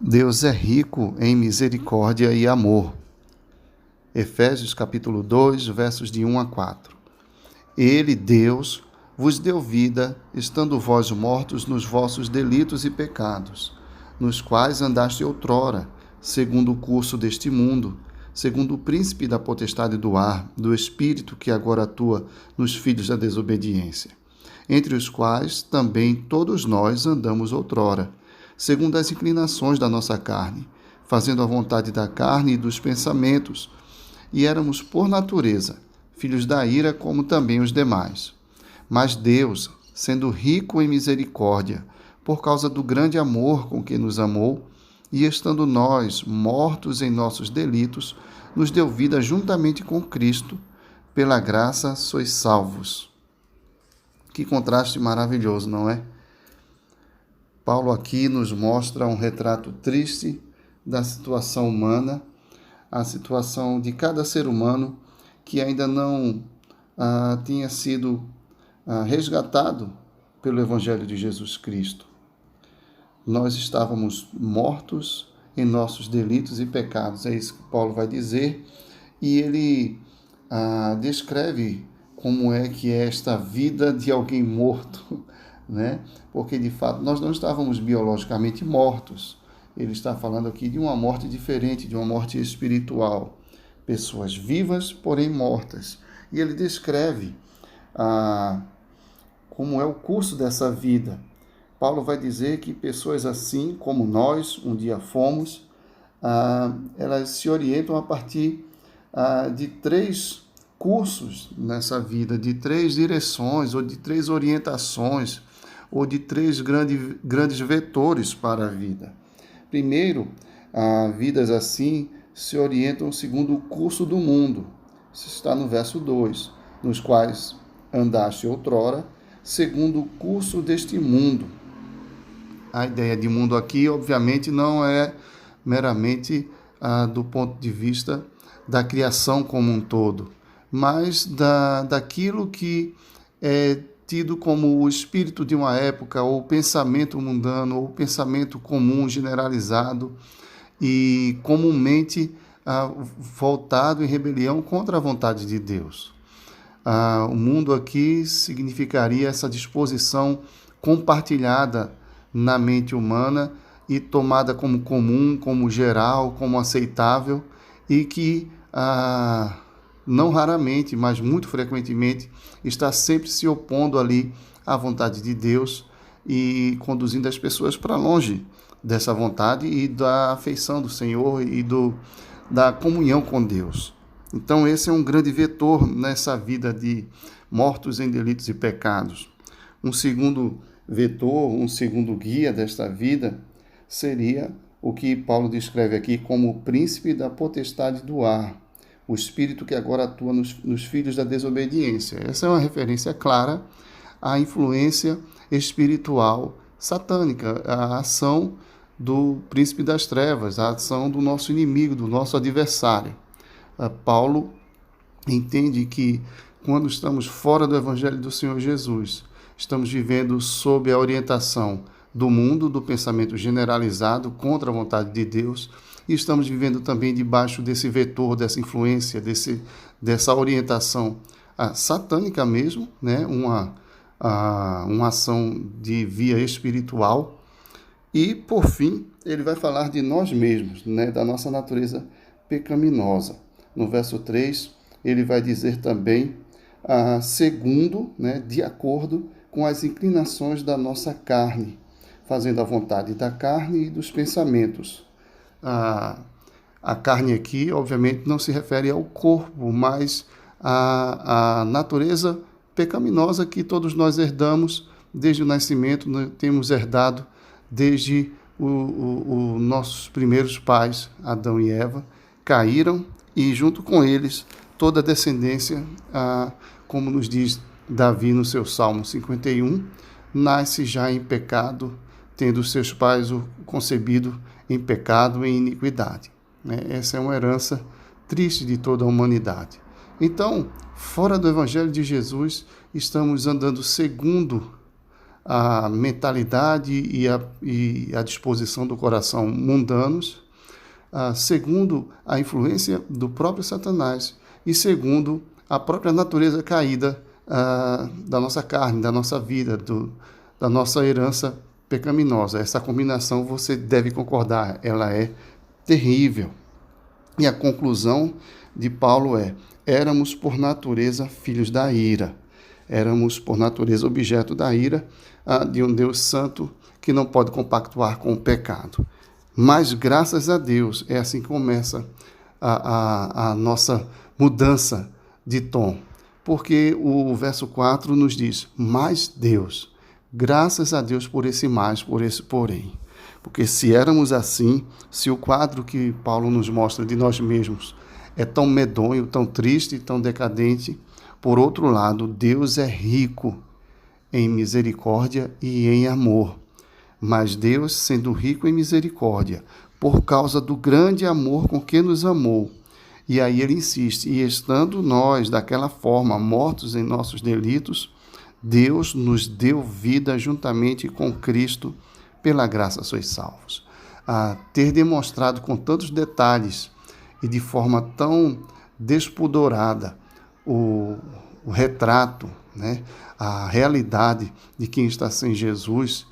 Deus é rico em misericórdia e amor. Efésios capítulo 2, versos de 1 a 4. Ele, Deus, vos deu vida, estando vós mortos nos vossos delitos e pecados, nos quais andaste outrora, segundo o curso deste mundo, segundo o príncipe da potestade do ar, do espírito que agora atua nos filhos da desobediência, entre os quais também todos nós andamos outrora, segundo as inclinações da nossa carne, fazendo a vontade da carne e dos pensamentos, e éramos, por natureza, filhos da ira, como também os demais. Mas Deus, sendo rico em misericórdia, por causa do grande amor com que nos amou, e estando nós mortos em nossos delitos, nos deu vida juntamente com Cristo. Pela graça sois salvos. Que contraste maravilhoso, não é? Paulo aqui nos mostra um retrato triste da situação humana, a situação de cada ser humano que ainda não tinha sido resgatado pelo Evangelho de Jesus Cristo. Nós estávamos mortos em nossos delitos e pecados, é isso que Paulo vai dizer, e ele descreve como é que é esta vida de alguém morto, né? Porque de fato nós não estávamos biologicamente mortos. Ele está falando aqui de uma morte diferente, de uma morte espiritual. Pessoas vivas, porém mortas. E ele descreve como é o curso dessa vida. Paulo vai dizer que pessoas assim, como nós um dia fomos, elas se orientam a partir de três cursos nessa vida, de três direções, ou de três orientações, ou de três grandes vetores para a vida. Primeiro, vidas assim se orientam segundo o curso do mundo. Isso está no verso 2, nos quais andaste outrora, segundo o curso deste mundo. A ideia de mundo aqui, obviamente, não é meramente do ponto de vista da criação como um todo, mas daquilo que é tido como o espírito de uma época, ou o pensamento mundano, ou o pensamento comum, generalizado, e comumente voltado em rebelião contra a vontade de Deus. O mundo aqui significaria essa disposição compartilhada na mente humana e tomada como comum, como geral, como aceitável, e que não raramente, mas muito frequentemente, está sempre se opondo ali à vontade de Deus e conduzindo as pessoas para longe dessa vontade e da afeição do Senhor e da comunhão com Deus. Então esse é um grande vetor nessa vida de mortos em delitos e pecados. Um segundo vetor, um segundo guia desta vida seria o que Paulo descreve aqui como o príncipe da potestade do ar, o espírito que agora atua nos filhos da desobediência. Essa é uma referência clara à influência espiritual satânica, à ação do príncipe das trevas, à ação do nosso inimigo, do nosso adversário. Paulo entende que quando estamos fora do Evangelho do Senhor Jesus, estamos vivendo sob a orientação do mundo, do pensamento generalizado contra a vontade de Deus, e estamos vivendo também debaixo desse vetor, dessa influência, dessa orientação satânica mesmo, né? Uma ação de via espiritual. E, por fim, ele vai falar de nós mesmos, né? Da nossa natureza pecaminosa. No verso 3, ele vai dizer também, segundo, né? De acordo com as inclinações da nossa carne, fazendo a vontade da carne e dos pensamentos. A carne aqui, obviamente, não se refere ao corpo, mas à natureza pecaminosa que todos nós herdamos desde o nascimento, nós temos herdado desde os nossos primeiros pais, Adão e Eva, caíram e junto com eles toda a descendência, como nos diz Davi no seu Salmo 51, nasce já em pecado, tendo seus pais o concebido em pecado e em iniquidade. Essa é uma herança triste de toda a humanidade. Então, fora do Evangelho de Jesus, estamos andando segundo a mentalidade e a disposição do coração mundanos, segundo a influência do próprio Satanás e segundo a própria natureza caída da nossa carne, da nossa vida, da nossa herança pecaminosa. Essa combinação, você deve concordar, ela é terrível. E a conclusão de Paulo é: éramos por natureza filhos da ira. Éramos por natureza objeto da ira de um Deus santo que não pode compactuar com o pecado. Mas graças a Deus, é assim que começa a nossa mudança de tom. Porque o verso 4 nos diz: mas Deus, graças a Deus por esse mais, por esse porém. Porque se éramos assim, se o quadro que Paulo nos mostra de nós mesmos é tão medonho, tão triste, tão decadente, por outro lado, Deus é rico em misericórdia e em amor. Mas Deus, sendo rico em misericórdia, por causa do grande amor com que nos amou, e aí ele insiste: e estando nós daquela forma mortos em nossos delitos, Deus nos deu vida juntamente com Cristo, pela graça sois salvos. Ter demonstrado com tantos detalhes e de forma tão despudorada o retrato, né, a realidade de quem está sem Jesus,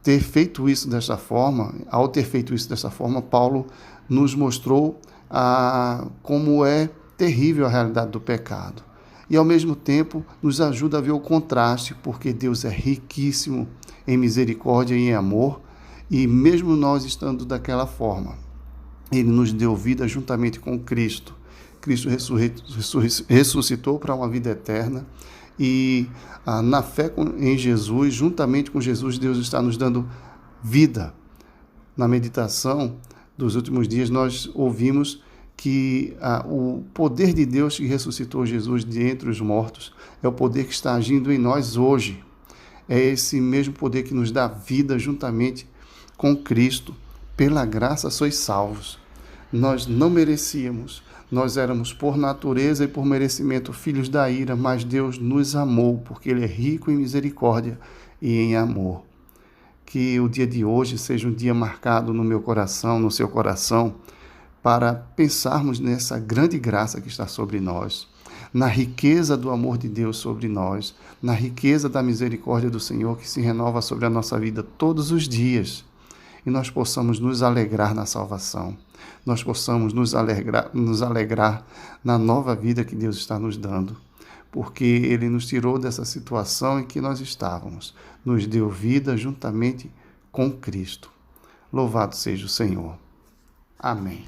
ter feito isso dessa forma, ao ter feito isso dessa forma, Paulo nos mostrou como é terrível a realidade do pecado. E, ao mesmo tempo, nos ajuda a ver o contraste, porque Deus é riquíssimo em misericórdia e em amor, e mesmo nós estando daquela forma, Ele nos deu vida juntamente com Cristo. Cristo ressuscitou para uma vida eterna, e na fé em Jesus, juntamente com Jesus, Deus está nos dando vida. Na meditação dos últimos dias, nós ouvimos que o poder de Deus que ressuscitou Jesus de entre os mortos é o poder que está agindo em nós hoje. É esse mesmo poder que nos dá vida juntamente com Cristo. Pela graça sois salvos. Nós não merecíamos, nós éramos por natureza e por merecimento filhos da ira, mas Deus nos amou, porque Ele é rico em misericórdia e em amor. Que o dia de hoje seja um dia marcado no meu coração, no seu coração, para pensarmos nessa grande graça que está sobre nós, na riqueza do amor de Deus sobre nós, na riqueza da misericórdia do Senhor que se renova sobre a nossa vida todos os dias, e nós possamos nos alegrar na salvação, nós possamos nos alegrar na nova vida que Deus está nos dando, porque Ele nos tirou dessa situação em que nós estávamos, nos deu vida juntamente com Cristo. Louvado seja o Senhor. Amém.